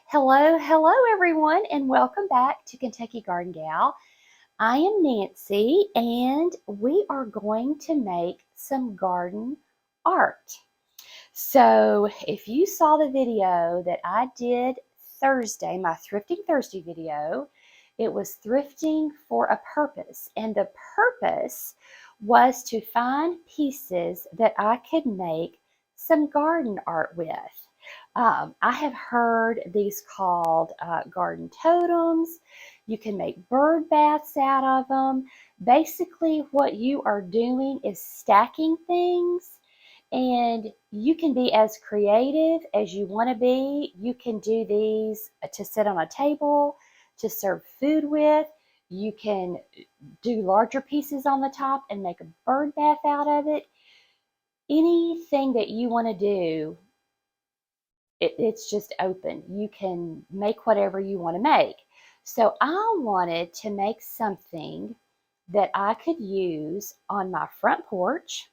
Hello everyone, and welcome back to Kentucky Garden Gal. I am Nancy, and we are going to make some garden art. So, if you saw the video that I did Thursday, my Thrifting Thursday video, it was thrifting for a purpose, and the purpose was to find pieces that I could make some garden art with. I have heard these called garden totems. You can make bird baths out of them. Basically, what you are doing is stacking things, and you can be as creative as you want to be. You can do these to sit on a table, to serve food with. You can do larger pieces on the top and make a bird bath out of it. Anything that you want to do, it's just open. You can make whatever you want to make. So I wanted to make something that I could use on my front porch,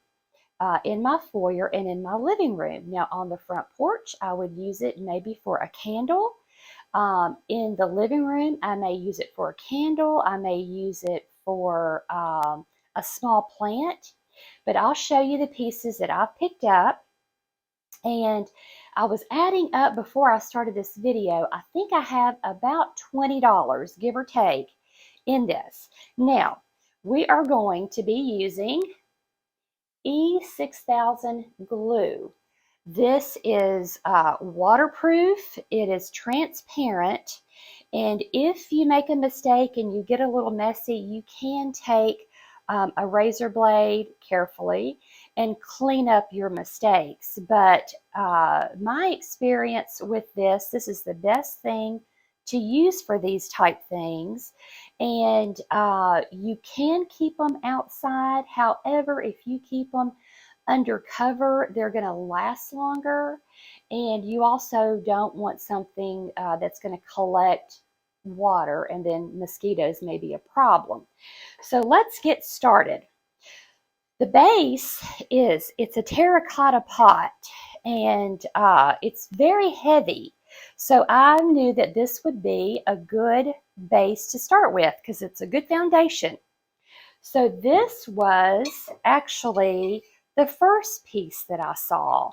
in my foyer, and in my living room. Now, on the front porch, I would use it maybe for a candle. In the living room, I may use it for a candle. I may use it for a small plant. But I'll show you the pieces that I've picked up. And I was adding up before I started this video. I think I have about $20, give or take, in this. Now, we are going to be using E6000 glue. This is waterproof, it is transparent, and if you make a mistake and you get a little messy, you can take a razor blade carefully and clean up your mistakes. But my experience with this is the best thing to use for these type things, and you can keep them outside. However, if you keep them under cover, they're going to last longer, and you also don't want something that's going to collect water, and then mosquitoes may be a problem. So let's get started. The base it's a terracotta pot, and it's very heavy. So I knew that this would be a good base to start with because it's a good foundation. So this was actually the first piece that I saw.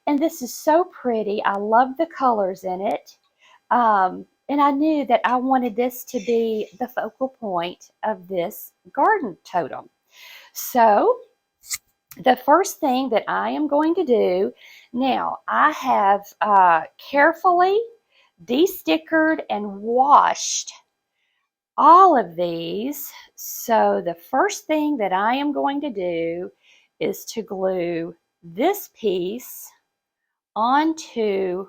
And this is so pretty. I love the colors in it. And I knew that I wanted this to be the focal point of this garden totem. So the first thing that I am going to do, now I have carefully de-stickered and washed all of these. So the first thing that I am going to do is to glue this piece onto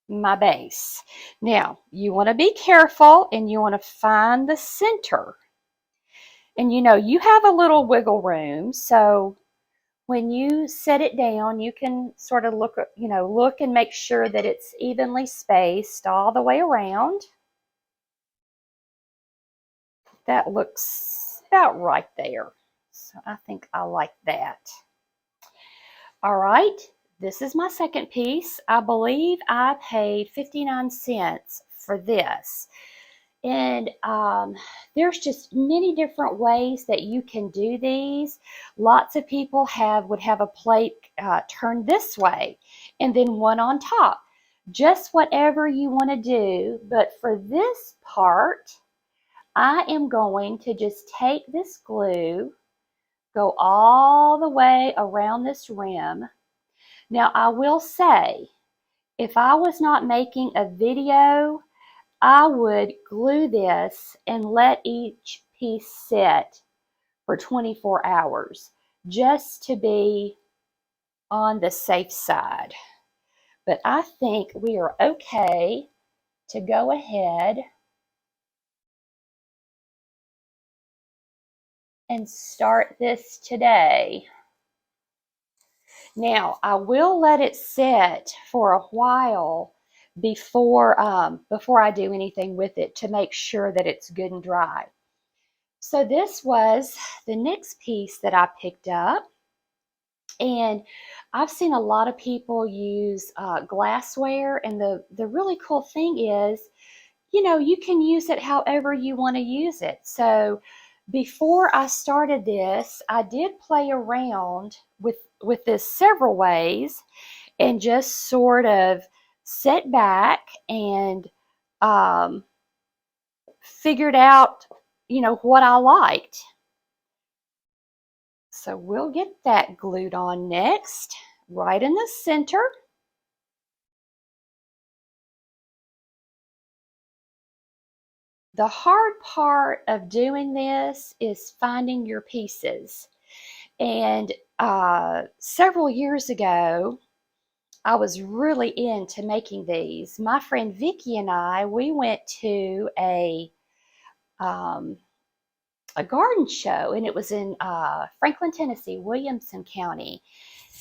my base. Now, you want to be careful and you want to find the center. And you have a little wiggle room, so when you set it down, you can sort of look and make sure that it's evenly spaced all the way around. That looks about right there. So I think I like that. All right, this is my second piece. I believe I paid 59 cents for this. And there's just many different ways that you can do these. Lots of people would have a plate turned this way and then one on top. Just whatever you want to do. But for this part, I am going to just take this glue, go all the way around this rim. Now, I will say, if I was not making a video, I would glue this and let each piece sit for 24 hours just to be on the safe side. But I think we are okay to go ahead and start this today. Now, I will let it sit for a while before I do anything with it to make sure that it's good and dry. So this was the next piece that I picked up, And I've seen a lot of people use glassware, and the really cool thing is, you can use it however you want to use it. So before I started this, I did play around with this several ways and just sort of sit back and um, figured out, what I liked. So we'll get that glued on next, right in the center. The hard part of doing this is finding your pieces. And several years ago, I was really into making these. My friend Vicki and I, we went to um, a garden show, and it was in Franklin, Tennessee, Williamson County.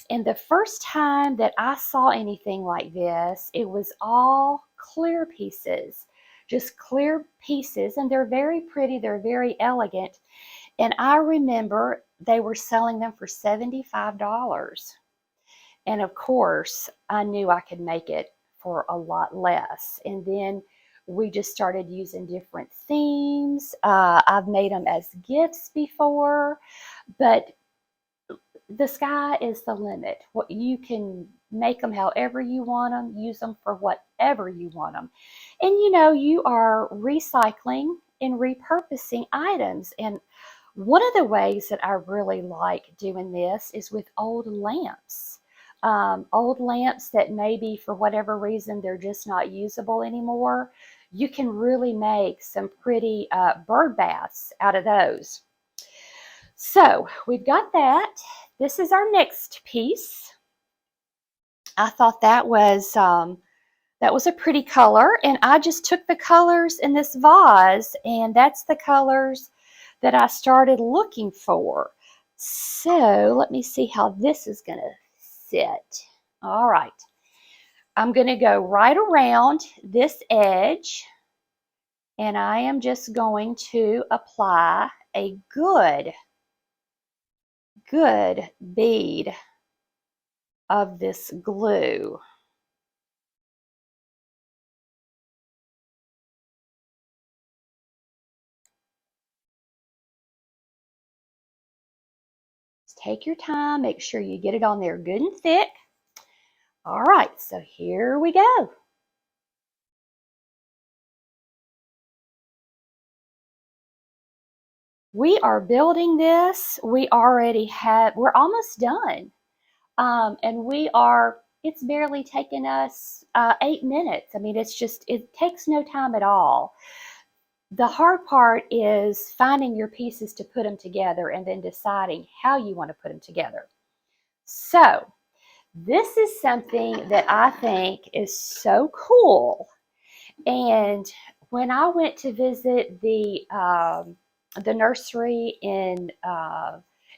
And the first time that I saw anything like this, it was all clear pieces, just clear pieces, and they're very pretty, they're very elegant. And I remember they were selling them for $75. And of course, I knew I could make it for a lot less. And then we just started using different themes. I've made them as gifts before, but the sky is the limit. What you can make them however you want them, use them for whatever you want them. And you are recycling and repurposing items. And one of the ways that I really like doing this is with old lamps. Old lamps that maybe for whatever reason they're just not usable anymore. You can really make some pretty bird baths out of those. So we've got that. This is our next piece. I thought that was a pretty color, and I just took the colors in this vase, and that's the colors that I started looking for. So let me see how this is going to sit. All right. I'm going to go right around this edge, and I am just going to apply a good bead of this glue. Just take your time, make sure you get it on there good and thick. All right, so here we go. We are building this. We're almost done. It's barely taken us 8 minutes. I mean, it takes no time at all. The hard part is finding your pieces to put them together and then deciding how you want to put them together. So, this is something that I think is so cool. And when I went to visit the nursery in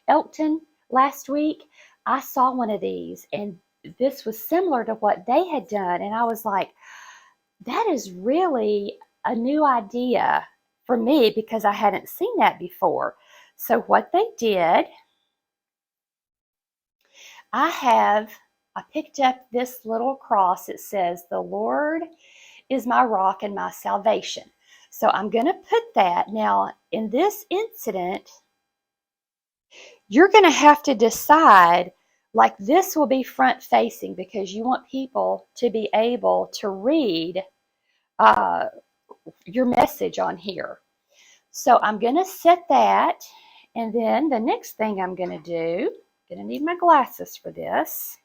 Elkton last week, I saw one of these, and this was similar to what they had done. And I was like, that is really a new idea for me because I hadn't seen that before. So what they did, I picked up this little cross. It says, "The Lord is my rock and my salvation." So I'm going to put that. Now, in this incident, you're going to have to decide, like, this will be front facing because you want people to be able to read uh, your message on here. So I'm going to set that. And then the next thing I'm going to do, I'm going to need my glasses for this.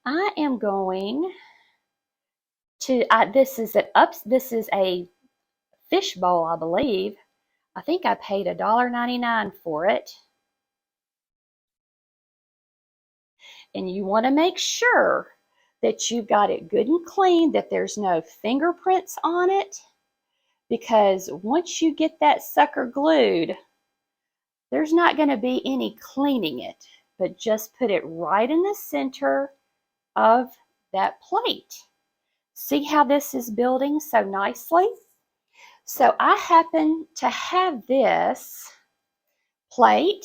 I am going to, this is a fish bowl, I believe. I think I paid $1.99 for it. And you want to make sure that you've got it good and clean, that there's no fingerprints on it, because once you get that sucker glued, there's not going to be any cleaning it, but just put it right in the center of that plate. See how this is building so nicely? So I happen to have this plate,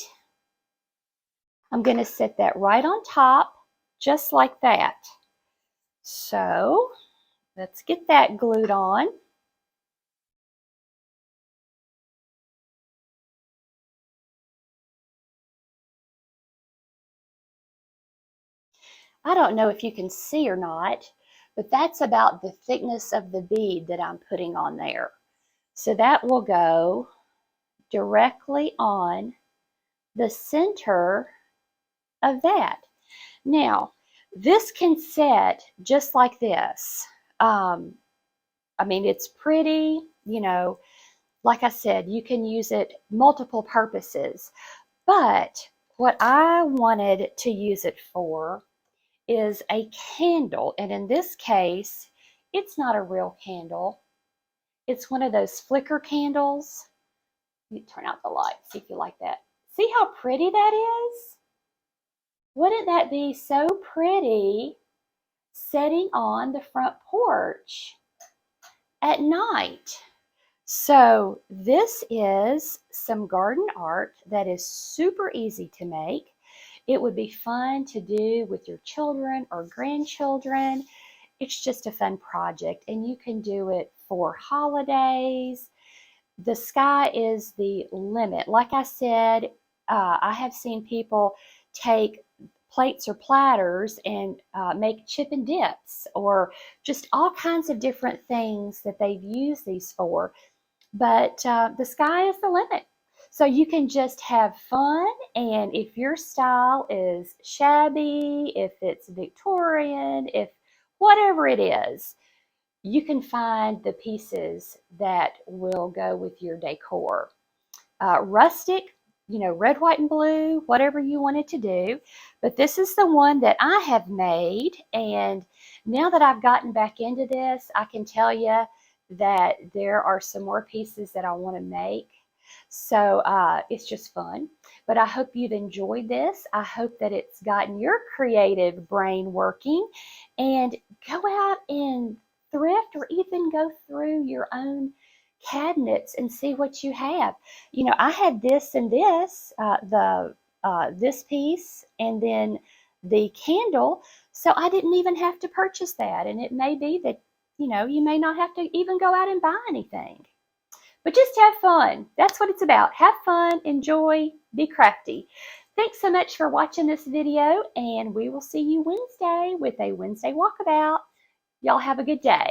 I'm going to set that right on top, just like that. So let's get that glued on. I don't know if you can see or not, but that's about the thickness of the bead that I'm putting on there. So that will go directly on the center of that. Now, this can set just like this. I mean, it's pretty, you know, like I said, you can use it multiple purposes. But what I wanted to use it for is a candle. And in this case, it's not a real candle. It's one of those flicker candles. You turn out the light, see if you like that. See how pretty that is? Wouldn't that be so pretty sitting on the front porch at night? So this is some garden art that is super easy to make. It would be fun to do with your children or grandchildren. It's just a fun project, and you can do it for holidays. The sky is the limit. Like I said, I have seen people take plates or platters and make chip and dips, or just all kinds of different things that they've used these for. But the sky is the limit. So you can just have fun, and if your style is shabby, if it's Victorian, if whatever it is, you can find the pieces that will go with your decor. Rustic, you know, red, white, and blue, whatever you wanted to do. But this is the one that I have made, and now that I've gotten back into this, I can tell you that there are some more pieces that I want to make. So it's just fun. But I hope you've enjoyed this. I hope that it's gotten your creative brain working. And go out and thrift, or even go through your own cabinets and see what you have. You know, I had this and this, this piece, and then the candle, so I didn't even have to purchase that. And it may be that, you know, you may not have to even go out and buy anything. But just have fun. That's what it's about. Have fun, enjoy, be crafty. Thanks so much for watching this video, and we will see you Wednesday with a Wednesday walkabout. Y'all have a good day.